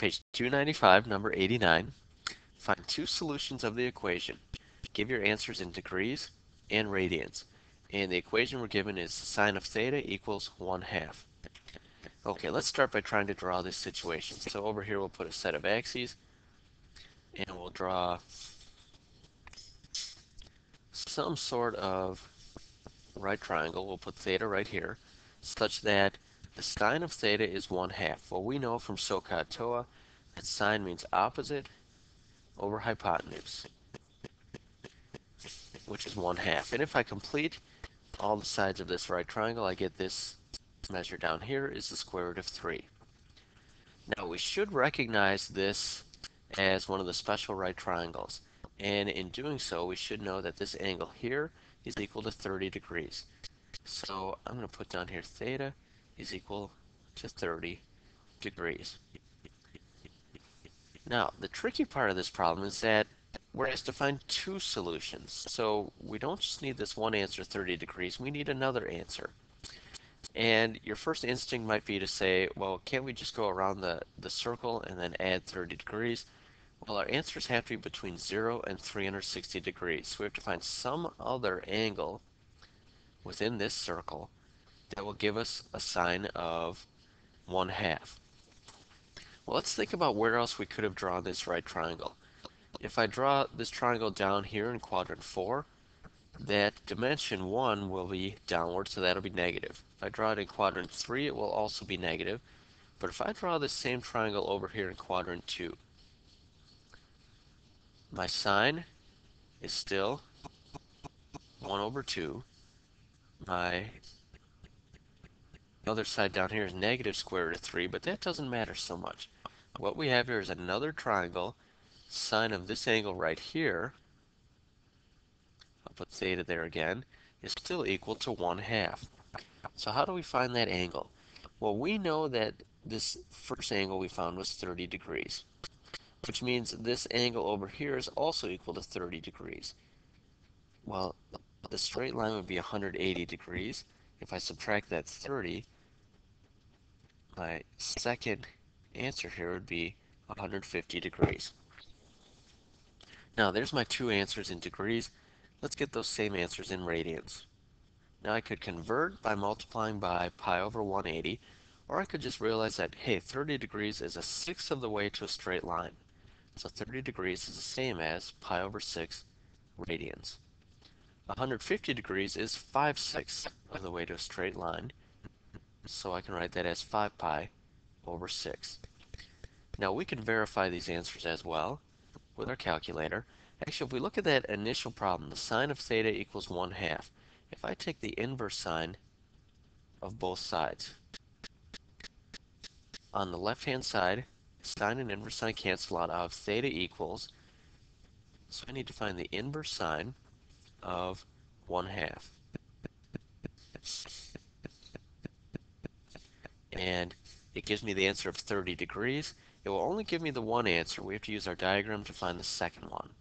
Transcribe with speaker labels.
Speaker 1: Page 295, number 89. Find two solutions of the equation. Give your answers in degrees and radians. And the equation we're given is sine of theta equals 1/2. Okay, let's start by trying to draw this situation. So over here we'll put a set of axes, and we'll draw some sort of right triangle. We'll put theta right here, such that the sine of theta is 1/2. Well, we know from SOHCAHTOA that sine means opposite over hypotenuse, which is 1/2. And if I complete all the sides of this right triangle, I get this measure down here is the square root of 3. Now we should recognize this as one of the special right triangles. And in doing so, we should know that this angle here is equal to 30 degrees. So I'm going to put down here theta is equal to 30 degrees. Now, the tricky part of this problem is that we're asked to find two solutions. So we don't just need this one answer, 30 degrees, we need another answer. And your first instinct might be to say, well, can't we just go around the circle and then add 30 degrees? Well, our answers have to be between 0 and 360 degrees. So we have to find some other angle within this circle that will give us a sine of 1/2. Well, let's think about where else we could have drawn this right triangle. If I draw this triangle down here in quadrant 4, that dimension 1 will be downward, so that'll be negative. If I draw it in quadrant 3, it will also be negative. But if I draw this same triangle over here in quadrant 2, my sine is still 1/2. My other side down here is negative square root of 3, but that doesn't matter so much. What we have here is another triangle. Sine of this angle right here, I'll put theta there again, is still equal to 1/2. So how do we find that angle? Well, we know that this first angle we found was 30 degrees, which means this angle over here is also equal to 30 degrees. Well, the straight line would be 180 degrees. If I subtract that 30, my second answer here would be 150 degrees. Now, there's my two answers in degrees. Let's get those same answers in radians. Now, I could convert by multiplying by pi over 180, or I could just realize that, hey, 30 degrees is a sixth of the way to a straight line. So 30 degrees is the same as pi over 6 radians. 150 degrees is 5/6 of the way to a straight line, so I can write that as 5 pi over 6. Now we can verify these answers as well with our calculator. Actually, if we look at that initial problem, the sine of theta equals 1/2. If I take the inverse sine of both sides, on the left-hand side, sine and inverse sine cancel out. I have theta equals, so I need to find the inverse sine of 1/2. And it gives me the answer of 30 degrees. It will only give me the one answer. We have to use our diagram to find the second one.